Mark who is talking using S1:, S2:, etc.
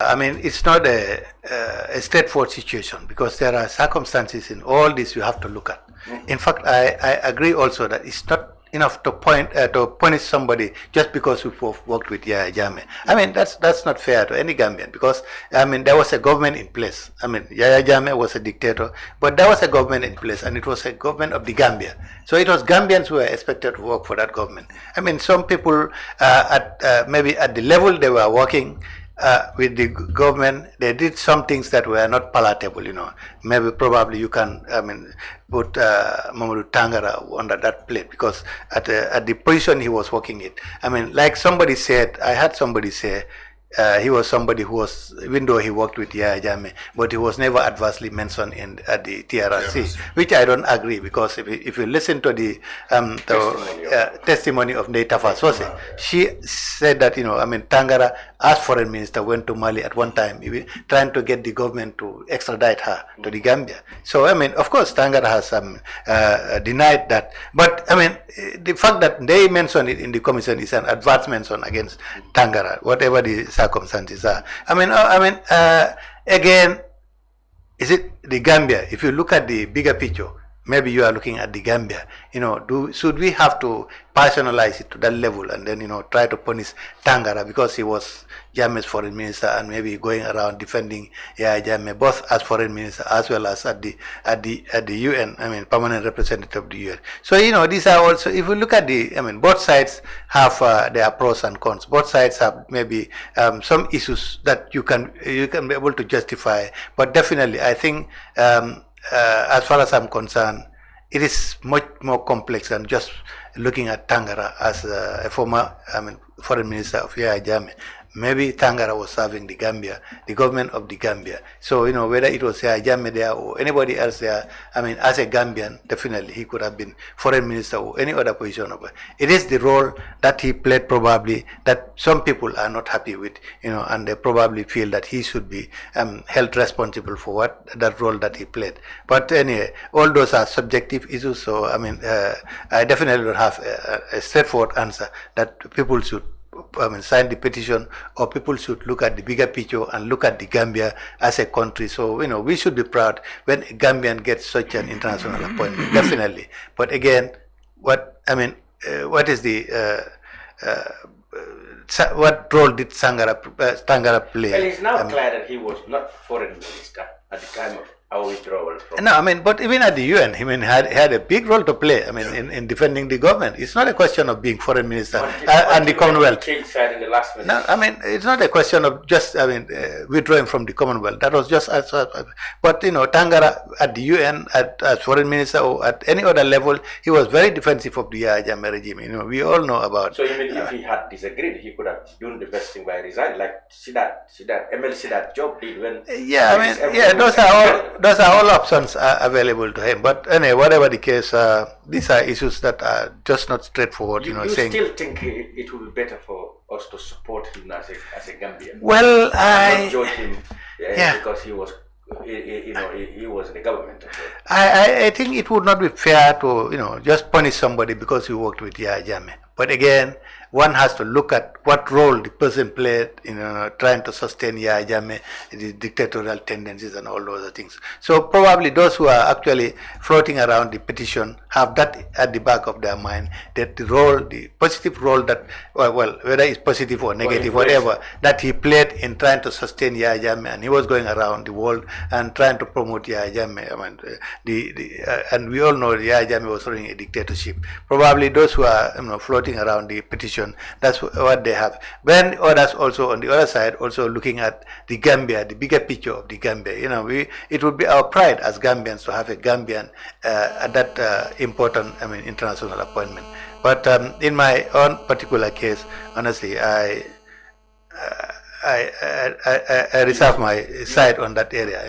S1: I mean, it's not a straightforward situation because there are circumstances in all this you have to look at. In fact, I agree also that it's not enough to punish somebody just because we've worked with Yahya Jammeh. I mean, that's not fair to any Gambian because I mean there was a government in place. I mean, Yahya Jammeh was a dictator, but there was a government in place, and it was a government of the Gambia. So it was Gambians who were expected to work for that government. I mean, some people maybe at the level they were working. With the government, they did some things that were not palatable, you know. Maybe probably you can, I mean, put Mamadou Tangara under that plate because at the position he was working in. I mean, like somebody said, I had somebody say, he was somebody who was, even though he worked with Yahya Jammeh, but he was never adversely mentioned at the TRRC, which I don't agree because if you listen to the testimony of Ndeitafa Sose, she said that, you know, I mean, Tangara, as foreign minister, went to Mali at one time, trying to get the government to extradite her to the Gambia. So, I mean, of course, Tangara has denied that. But, I mean, the fact that they mentioned it in the commission is an advance mention against Tangara, whatever the circumstances are. Again, is it the Gambia? If you look at the bigger picture, maybe you are looking at the Gambia. You know, should we have to personalize it to that level and then, you know, try to punish Tangara because he was Jammeh's foreign minister and maybe going around defending Yahya Jammeh both as foreign minister as well as at the UN, I mean, permanent representative of the UN. So, you know, these are also, if you look at both sides have their pros and cons. Both sides have maybe some issues that you can be able to justify, but definitely I think as far as I'm concerned, it is much more complex than just looking at Tangara as a former, foreign minister of Yahya Jammeh. Maybe Tangara was serving the Gambia, the government of the Gambia. So, you know, whether it was Yahya Jammeh there or anybody else there, I mean, as a Gambian, definitely he could have been foreign minister or any other position. It is the role that he played probably that some people are not happy with, you know, and they probably feel that he should be held responsible for that role that he played. But anyway, all those are subjective issues. So, I mean, I definitely don't have a straightforward answer that people should sign the petition, or people should look at the bigger picture and look at the Gambia as a country. So, you know, we should be proud when a Gambian gets such an international appointment, definitely. But again, what is the what role did Tangara play?
S2: Well, it's now clear that he was not foreign minister at the time of our withdrawal from.
S1: No, I mean, but even at the UN, he had a big role to play. I mean, in defending the government. It's not a question of being foreign minister and the Commonwealth.
S2: Changed side in the last minute.
S1: No, I mean, it's not a question of just withdrawing from the Commonwealth. That was just but you know, Tangara at the UN as foreign minister or at any other level, he was very defensive of the Yahya Jammeh regime. You know, we all know about.
S2: So even if he had disagreed, he could have done the best thing by resigning, like ML Sidat job did when.
S1: Yeah, I mean, yeah, those are all options available to him. But anyway, whatever the case, these are issues that are just not straightforward. You
S2: still think it would be better for us to support him as a Gambian?
S1: Well,
S2: not join him because he was. He was in the government.
S1: I think it would not be fair to, you know, just punish somebody because he worked with Yahya Jammeh. But again, one has to look at what role the person played in trying to sustain Yahya Jammeh, the dictatorial tendencies and all those other things. So probably those who are actually floating around the petition have that at the back of their mind, that the positive role that, well, whether it's positive or negative, whatever, that he played in trying to sustain Yahya Jammeh, and he was going around the world and trying to promote Yahya Jammeh. I mean, and we all know Yahya Jammeh was running a dictatorship. Probably those who are, you know, floating around the petition, that's what they have. When others also on the other side also looking at the Gambia, the bigger picture of the Gambia, you know, it would be our pride as Gambians to have a Gambian at that important, international appointment. But in my own particular case, honestly, I reserve my side on that area.